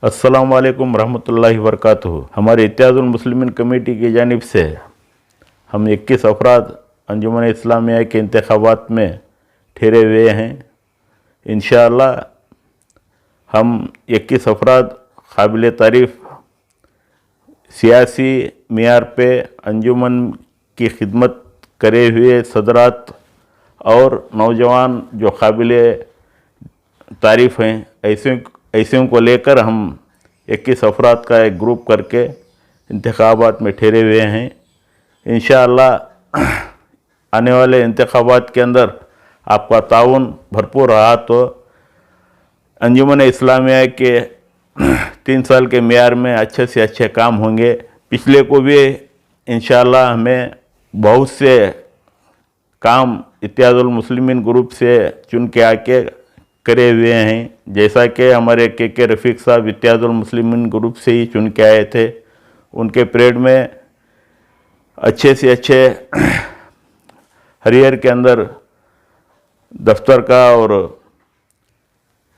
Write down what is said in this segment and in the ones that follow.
अस्सलाम वालेकुम रहमतुल्लाहि वबरकातुहू। हमारे इत्तेहादुल मुस्लिमीन कमेटी की जानिब से हम 21 अफराद अंजुमन इस्लामिया के इंतखाबात में ठहरे हुए हैं। इंशाअल्लाह हम 21 अफराद काबिल तारीफ़ सियासी मियार पे अंजुमन की खिदमत करे हुए सदरात और नौजवान जो काबिल तारीफ़ हैं ऐसे को लेकर हम 21 अफराद का एक ग्रुप करके इंतखाबात में ठहरे हुए हैं। इंशाअल्लाह आने वाले इंतखाबात के अंदर आपका ताउन भरपूर रहा तो अंजुमन इस्लामिया के 3 साल के मियार में अच्छे से अच्छे काम होंगे। पिछले को भी इंशाअल्लाह हमें बहुत से काम इत्तेहादुल मुस्लिमीन ग्रुप से चुन के आके करे हुए हैं। जैसा कि हमारे के रफ़ीक साहब इत्तेहादुल मुस्लिमीन ग्रुप से ही चुन के आए थे। उनके परेड में अच्छे से अच्छे हरियर के अंदर दफ्तर का और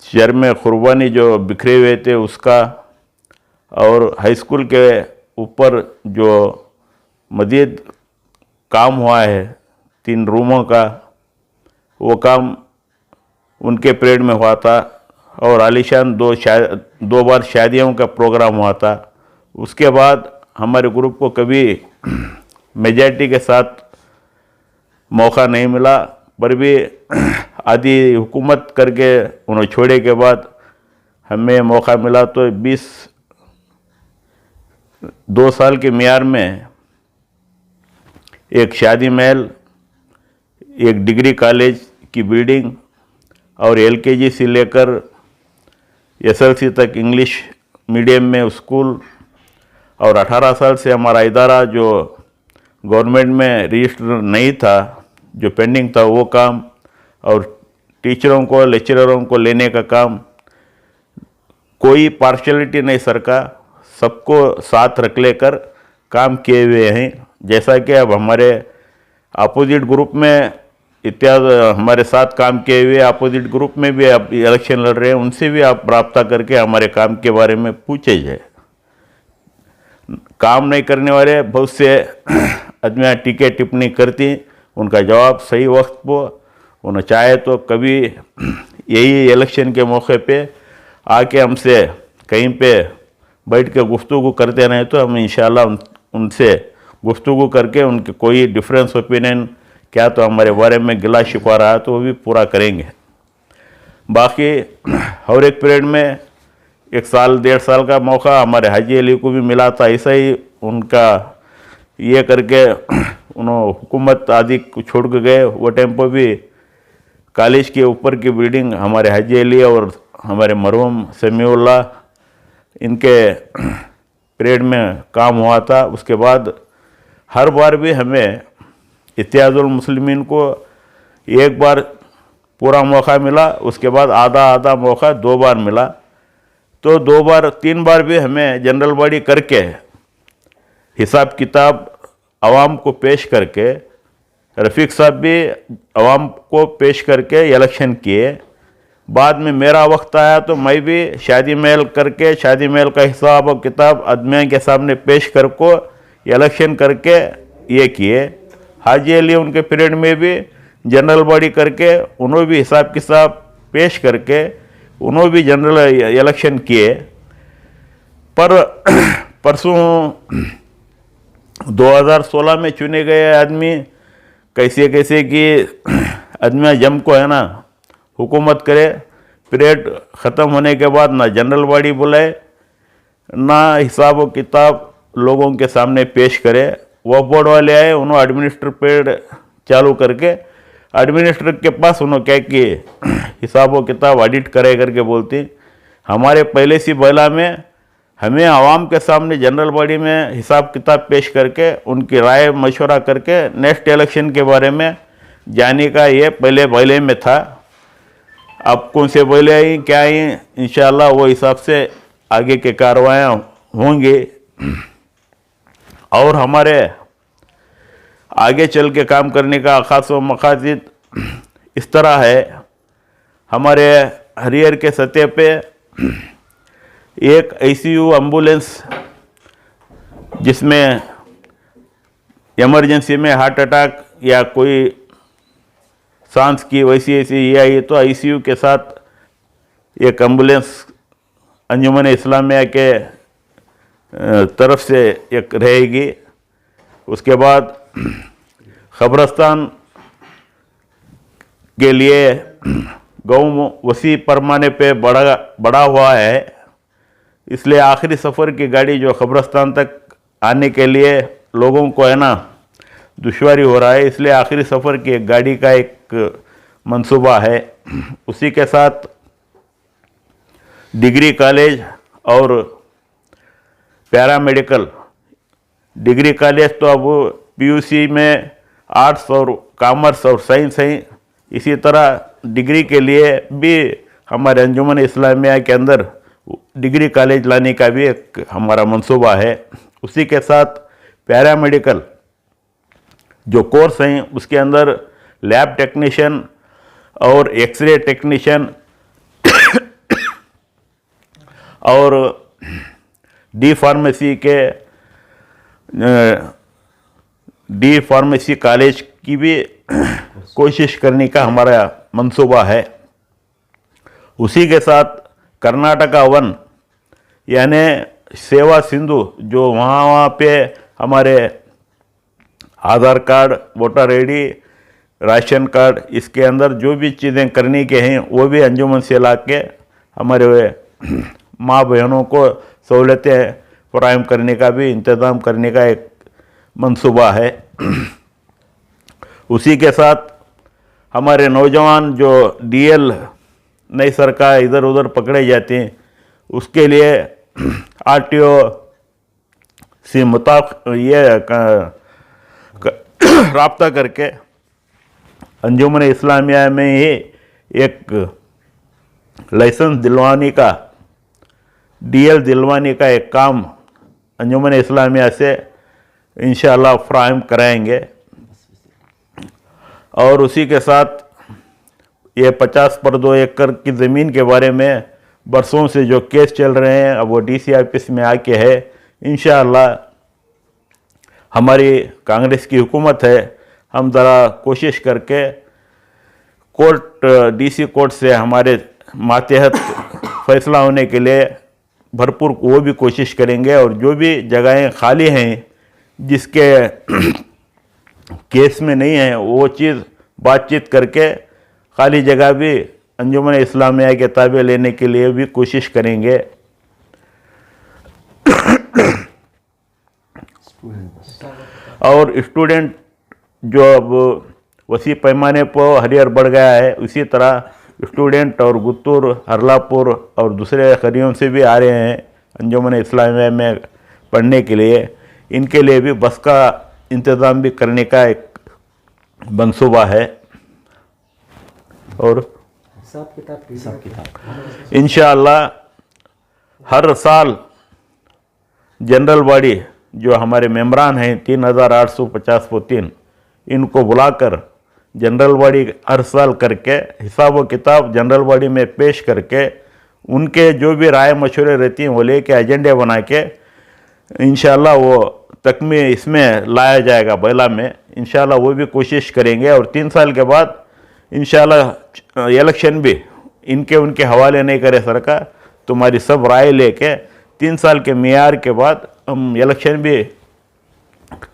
शहर में कुर्बानी जो बिखरे हुए थे उसका, और हाई स्कूल के ऊपर जो मज़ीद काम हुआ है 3 रूमों का, वो काम उनके परेड में हुआ था। और आलीशान 2 बार शादियों का प्रोग्राम हुआ था। उसके बाद हमारे ग्रुप को कभी मेजॉरिटी के साथ मौका नहीं मिला, पर भी आधी हुकूमत करके उन्हें छोड़े के बाद हमें मौका मिला। तो 2 साल के मियार में एक शादी महल, एक डिग्री कॉलेज की बिल्डिंग और LKG से लेकर SLC तक इंग्लिश मीडियम में स्कूल, और 18 साल से हमारा इदारा जो गवर्नमेंट में रजिस्टर नहीं था, जो पेंडिंग था वो काम, और टीचरों को लेक्चररों को लेने का काम, कोई पार्शलिटी नहीं सरका, सबको साथ रख लेकर काम किए हुए हैं। जैसा कि अब हमारे अपोजिट ग्रुप में इत्याद हमारे साथ काम किए हुए अपोजिट ग्रुप में भी आप इलेक्शन लड़ रहे हैं, उनसे भी आप राब्ता करके हमारे काम के बारे में पूछे जाए। काम नहीं करने वाले बहुत से आदमियाँ टीके टिप्पणी करती, उनका जवाब सही वक्त पर उन्हें चाहे तो कभी यही इलेक्शन के मौके पे आके हमसे कहीं पे बैठ के गुफ्तगू करते रहे तो हम इंशाल्लाह उनसे गुफ्तगू करके उनके कोई डिफरेंस ओपिनियन क्या तो हमारे बारे में गिला शिकवा रहा है तो वो भी पूरा करेंगे। बाकी हर एक पीरियड में 1 साल 1.5 साल का मौका हमारे हाजी अली को भी मिला था। ऐसा ही उनका ये करके उन्होंने हुकूमत आदि को छोड़ के गए। वो टाइम पर भी कॉलेज के ऊपर की बिल्डिंग हमारे हाजी अली और हमारे मरहूम समीउल्लाह इनके पीरियड में काम हुआ था। उसके बाद हर बार भी हमें इत्तेहादुल मुस्लिमीन को एक बार पूरा मौका मिला, उसके बाद आधा मौका 2 बार मिला। तो 2 बार 3 बार भी हमें जनरल बॉडी करके हिसाब किताब आवाम को पेश करके, रफ़ीक साहब भी आवाम को पेश करके इलेक्शन किए। बाद में मेरा वक्त आया तो मैं भी शादी महल करके शादी महल का हिसाब और किताब आदमियों के सामने पेश कर को इलेक्शन करके ये किए। हाजी अली उनके पीरियड में भी जनरल बॉडी करके उन्होंने भी हिसाब किताब पेश करके उन्होंने भी जनरल इलेक्शन किए। पर परसों 2016 में चुने गए आदमी कैसे कि आदमी जम को है ना हुकूमत करे, पीरियड ख़त्म होने के बाद ना जनरल बॉडी बुलाए ना हिसाब व किताब लोगों के सामने पेश करे। वह बोर्ड वाले आए, उन्होंने एडमिनिस्ट्रेटर पीरियड चालू करके एडमिनिस्ट्रेटर के पास उन्होंने क्या कि हिसाब व किताब ऑडिट करे करके बोलती। हमारे पहले सी बला में हमें आवाम के सामने जनरल बॉडी में हिसाब किताब पेश करके उनकी राय मशवरा करके नेक्स्ट इलेक्शन के बारे में जाने का ये पहले में था। अब कौन से बोले आई क्या आई, इंशाल्लाह वो हिसाब से आगे के कार्रवाइयाँ होंगी। और हमारे आगे चल के काम करने का ख़ास व मक़ासद इस तरह है। हमारे हरियर के सतह पे एक आईसीयू एम्बुलेंस जिसमें इमरजेंसी में हार्ट अटैक या कोई सांस की वैसी ऐसी ये आई तो आईसीयू के साथ एक एम्बुलेंस अंजुमन इस्लामिया के तरफ से एक रहेगी। उसके बाद खबरस्तान के लिए गाँव वसी पैमाने पे बड़ा हुआ है, इसलिए आखिरी सफ़र की गाड़ी जो खबरस्तान तक आने के लिए लोगों को है ना दुश्वारी हो रहा है, इसलिए आखिरी सफ़र की एक गाड़ी का एक मंसूबा है। उसी के साथ डिग्री कॉलेज और पैरामेडिकल, डिग्री कॉलेज तो अब पीयूसी में आर्ट्स और कॉमर्स और साइंस हैं, इसी तरह डिग्री के लिए भी हमारे अंजुमन इस्लामिया के अंदर डिग्री कॉलेज लाने का भी एक हमारा मंसूबा है। उसी के साथ पैरामेडिकल जो कोर्स हैं उसके अंदर लैब टेक्नीशियन और एक्सरे टेक्नीशियन और डी फार्मेसी कॉलेज की भी कोशिश करने का हमारा मंसूबा है। उसी के साथ कर्नाटका वन यानी सेवा सिंधु जो वहाँ पे हमारे Aadhaar card, voter ID, ration card, इसके अंदर जो भी चीज़ें करने के हैं वो भी अंजुमन से ला के हमारे माँ बहनों को सहूलतें फराहम करने का भी इंतज़ाम करने का एक मंसूबा है। उसी के साथ हमारे नौजवान जो डीएल नई सरकार इधर उधर पकड़े जाते हैं उसके लिए आरटीओ से राब्ता करके अंजुमन इस्लामिया में ही एक लाइसेंस दिलवाने का, डीएल दिलवाने का एक काम अंजुमन इस्लामिया से इंशाअल्लाह फराहम कराएंगे। और उसी के साथ ये 50/2 एकड़ की ज़मीन के बारे में बरसों से जो केस चल रहे हैं अब वो डीसी ऑफिस में आके है। इंशाअल्लाह हमारी कांग्रेस की हुकूमत है, हम ज़रा कोशिश करके कोर्ट, डीसी कोर्ट से हमारे मातहत फैसला होने के लिए भरपूर वो भी कोशिश करेंगे। और जो भी जगहें खाली हैं जिसके केस में नहीं है वो चीज़ बातचीत करके खाली जगह भी अंजुमन इस्लामिया के ताबे लेने के लिए भी कोशिश करेंगे। और स्टूडेंट जो अब वसी पैमाने पर हरियर बढ़ गया है, उसी तरह स्टूडेंट और गुत्तूर, हरलापुर और दूसरे खरियों से भी आ रहे हैं अंजुमन इस्लामिया में पढ़ने के लिए। इनके लिए भी बस का इंतज़ाम भी करने का एक मंसूबा है। और हिसाब किताब इंशाअल्लाह हर साल जनरल बॉडी जो हमारे मेंबरान हैं 3850 इनको बुलाकर जनरल बॉडी हर साल करके हिसाब व किताब जनरल बॉडी में पेश करके उनके जो भी राय मशवरे रहती हैं वो लेके एजेंडे बना के इंशाअल्लाह वो तकमी इसमें लाया जाएगा बैला में। इंशाअल्लाह वो भी कोशिश करेंगे। और 3 साल के बाद इंशाअल्लाह इलेक्शन भी इनके उनके हवाले नहीं करे सरकार, तुम्हारी सब राय लेके 3 साल के मियार के बाद हम इलेक्शन भी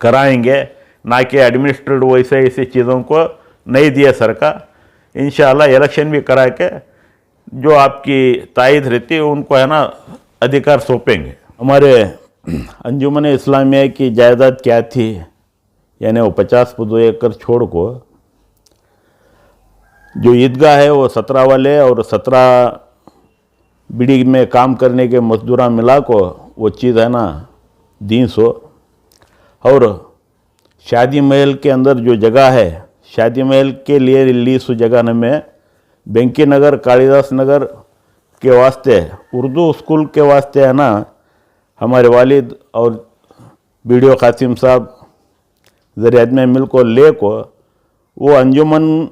कराएंगे, ना कि एडमिनिस्ट्रेटिव वैसे ऐसी चीज़ों को नहीं दिया सरकार। इंशाअल्लाह इलेक्शन भी करा के जो आपकी तायद रहती है उनको है ना अधिकार सौंपेंगे। हमारे अंजुमन इस्लामिया की जायदाद क्या थी, यानी वो 50/2 एकड़ छोड़ को जो ईदगाह है वो 17 वाले और 17 बीड़ी में काम करने के मजदूरा मिला को वो चीज़ है ना 300। और शादी महल के अंदर जो जगह है, शादी महल के लिए लीज जगह में बेंकी नगर, कालिदास नगर के वास्ते उर्दू स्कूल के वास्ते है ना हमारे वालिद और बीडीओ कासिम साहब ज़रिए में मिल को ले को वो अंजुमन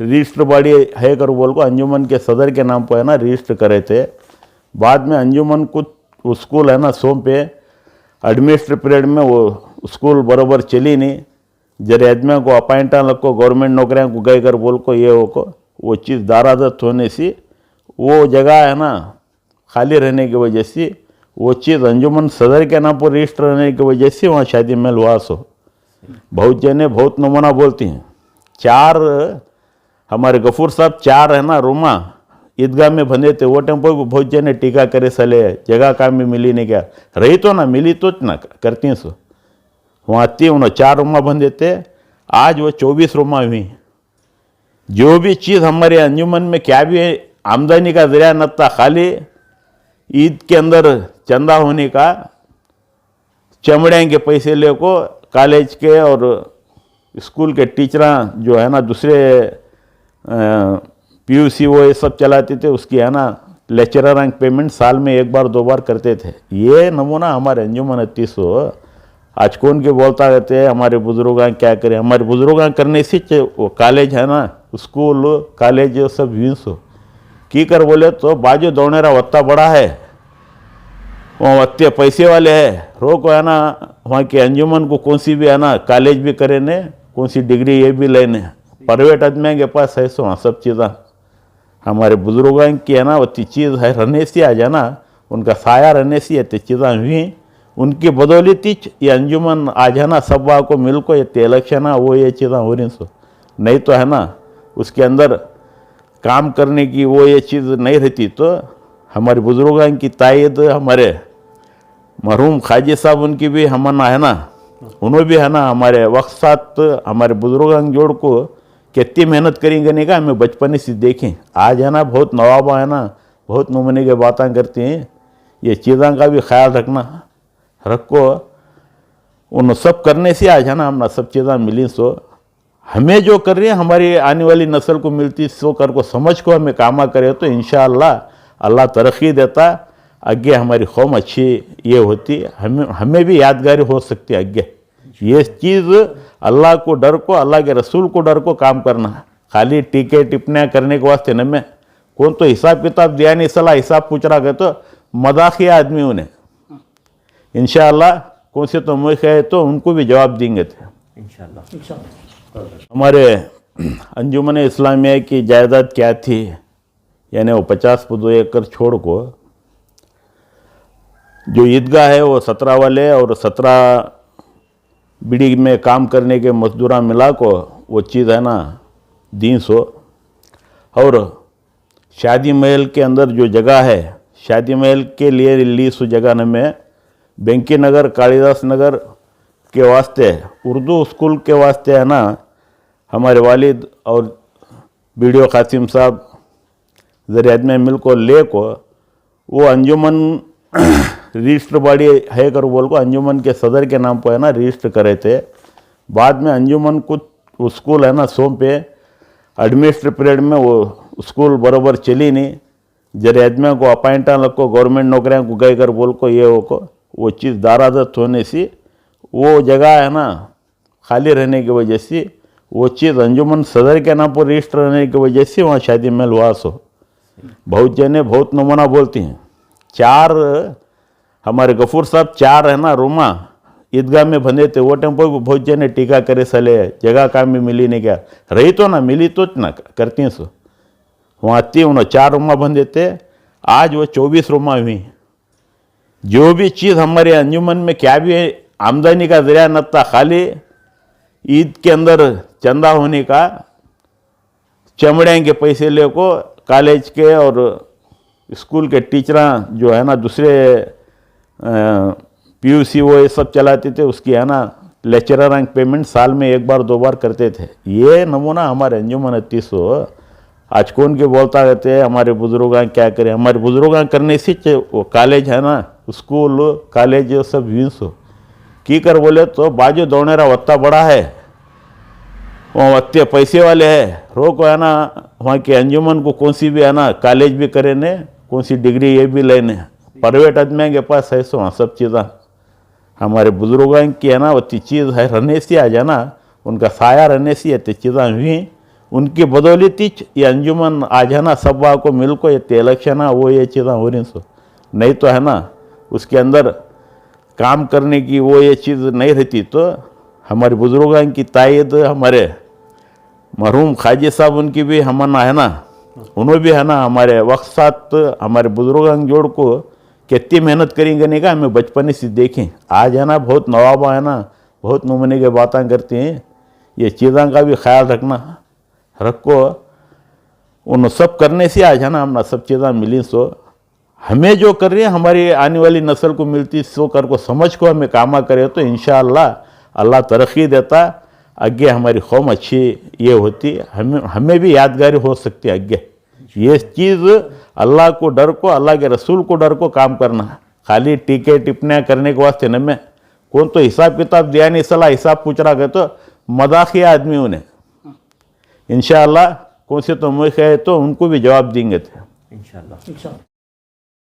रजिस्टर बॉडी है कर बोल को अंजुमन के सदर के नाम पर है ना रजिस्टर करे थे। बाद में अंजुमन कुछ स्कूल है ना सोम पे एडमिनिस्ट्रेटिव पीरियड में वो स्कूल बराबर चली नहीं, जरे आदमियों को अपॉइंटा लगो गवर्नमेंट नौकरियाँ को गए कर बोल को ये हो को वो चीज़ दारादत होने से वो जगह है ना खाली रहने की वजह से वो चीज़ अंजुमन सदर के नाम पर रजिस्टर रहने की वजह से वहाँ शादी में लुआस हो। बहुत जने बहुत नमूना बोलती हैं। 4 हमारे गफूर साहब 4 है ना रूमा ईदगाह में बंधे थे, वो टेम्पो भी बहुत जने टीका करे सले जगह काम में मिली नहीं, क्या रही तो ना मिली तो ना करती सो वहाँ आती उन्होंने 4 रूमा बंधे थे, आज वो 24 रूमा हुई। जो भी चीज़ हमारे अंजुमन में क्या भी आमदनी का जरिया न था, खाली ईद के अंदर चंदा होने का, चमड़े के पैसे ले को कॉलेज के और स्कूल के टीचरा जो है ना दूसरे पीयूसी वो ये सब चलाते थे, उसकी है ना लेक्चरर रैंक पेमेंट साल में 1 बार 2 बार करते थे। ये नमूना हमारे अंजुमन 38 हो। आज कौन के बोलता रहते हैं हमारे बुजुर्ग क्या करें, हमारे बुजुर्ग करने से वो कॉलेज है ना स्कूल कॉलेज सब यूज हो की कर बोले तो बाजू दौड़ेरा वत्ता बड़ा है, वहाँ वत्ते पैसे वाले है, रोक है ना वहाँ के अंजुमन को कौन सी भी है ना कॉलेज भी करे ने, कौन सी डिग्री ये भी लेने, प्राइवेट आदमी के पास है सो सब चीज़ें हमारे बुजुर्गों की है ना वत्ती चीज़ है रहने से आ जाना उनका साया रहने से ये चीज़ें हुई, उनकी बदौलत ये अंजुमन आज है ना सब को मिल को ये इलेक्शन है वो ये चीज़ें हो रही सो, नहीं तो है ना उसके अंदर काम करने की वो ये चीज़ नहीं रहती। तो हमारे बुजुर्गों की तायद हमारे मरहूम खाजी साहब उनकी भी हमना है ना, उन्होंने भी है ना हमारे वक्त साथ हमारे बुजुर्गों जोड़ को कितनी मेहनत करेंगे नहीं का हमें बचपन से देखें। आज है ना बहुत नवाबा है ना बहुत नमूने की बातें करती हैं, ये चीज़ों का भी ख्याल रखो उन सब करने से आज है ना हमने सब चीज़ें मिली सो हमें जो कर रही है हमारी आने वाली नस्ल को मिलती सो कर को समझ को हमें कामा करे तो इंशाअल्लाह अल्लाह तरक्की देता, आगे हमारी कौम अच्छी ये होती, हमें भी यादगारी हो सकती है आगे। ये चीज़ अल्लाह को डर को अल्लाह के रसूल को डर को काम करना, खाली टीके टिप्पणियाँ करने के वास्ते न में कौन तो हिसाब किताब दिया नहीं सला हिसाब पूछ रहा गया तो मदाखिया आदमी उन्हें इंशाअल्लाह कौन से तो मुख है तो उनको भी जवाब देंगे थे इंशाअल्लाह। हमारे अंजुमन इस्लामिया की जायदाद क्या थी, यानी वो 50 एकड़ छोड़ को जो ईदगाह है वो 17 वाले और 17 बीड़ी में काम करने के मजदूरा मिला को वो चीज़ है ना 300, और शादी महल के अंदर जो जगह है शादी महल के लिए लीस जगह में बेंकी नगर कालिदास नगर के वास्ते उर्दू स्कूल के वास्ते है ना हमारे वालिद और बीडीओ कासिम साहब ज़रियात में मिल को ले को वो अंजुमन रजिस्टर बॉडी है कर बोल को अंजुमन के सदर के नाम पर है ना रजिस्टर करे थे। बाद में अंजुमन कुछ स्कूल है ना सोम पे एडमिनिस्ट्रेटिव पीरियड में वो स्कूल बराबर चली नहीं, जरे आदमियों को अपॉइंटा लगो गवर्नमेंट नौकरियाँ को गए कर बोल को ये हो को वो चीज़ दारादत होने से वो जगह है ना खाली रहने की वजह से वो चीज़ अंजुमन सदर के नाम पर रजिस्टर रहने की वजह से वहाँ शादी में लुआस हो। बहुत जने बहुत नमूना बोलती हैं। 4 हमारे गफूर साहब 4 है ना रूमा ईदगाह में बंधे थे, वो टेम्पो भी बहुत जने टीका करे सले जगह काम में मिली नहीं, क्या रही तो ना मिली तो ना करती सो वहाँ आती उन्होंने 4 रूमा बंधे थे, आज वो 24 रूमा हुई। जो भी चीज़ हमारे अंजुमन में क्या भी आमदनी का जरिया न था, खाली ईद के अंदर चंदा होने का, चमड़े के पैसे ले को कॉलेज के और स्कूल के टीचरा जो है ना दूसरे पीयूसी वो ये सब चलाते थे, उसकी है ना लेक्चरर रैंक पेमेंट साल में 1 बार 2 बार करते थे। ये नमूना हमारे अंजुमन 38 हो। आज कौन के बोलता रहते हैं हमारे बुजुर्ग क्या करें, हमारे बुजुर्ग करने से वो कॉलेज है ना स्कूल कॉलेज सब यूज हो की कर बोले तो बाजू दौड़ेरा वत्ता बड़ा है, वहाँ वत्ते पैसे वाले है, रोक है ना वहाँ के अंजुमन को कौन सी भी है ना कॉलेज भी करे ने, कौन सी डिग्री ये भी लेने, प्राइवेट आदमी के पास है सो सब चीज़ें हमारे बुजुर्गों की है ना वत्ती चीज़ है रहने से आ जाना उनका साया रहने से ये चीज़ें हुई, उनकी बदौलत ये अंजुमन आज है ना सब को मिल को ये इलेक्शन है वो ये चीज़ें हो रही सो नहीं तो है ना उसके अंदर काम करने की वो ये चीज़ नहीं रहती। तो हमारे बुजुर्गों की तायद, हमारे मरहूम खाजी साहब उनकी भी हमना है ना, उन्होंने भी है ना हमारे वक्त साथ हमारे बुजुर्गों जोड़ को कितनी मेहनत करेंगे नहीं का हमें बचपन से देखें। आज है ना बहुत नवाबा है ना, बहुत नमूने की बातें करते हैं। ये चीज़ों का भी ख्याल रखो। उन सब करने से आज है ना हमने सब चीज़ें मिली। सो हमें जो कर रही है हमारी आने वाली नस्ल को मिलती, सो कर को समझ को हमें कामा करे तो इंशाअल्लाह अल्लाह तरक्की देता। आगे हमारी कौम अच्छी ये होती, हमें भी यादगारी हो सकती है आगे। ये चीज़ अल्लाह को डर को, अल्लाह के रसूल को डर को काम करना, खाली टीके टिप्पणियाँ करने के वास्ते न में कौन तो हिसाब किताब दिया नहीं, सलाह हिसाब पूछ रहा है तो मदाखिया आदमी उन्हें इंशाअल्लाह कौन से तो मुख है तो उनको भी जवाब देंगे थे इंशाअल्लाह।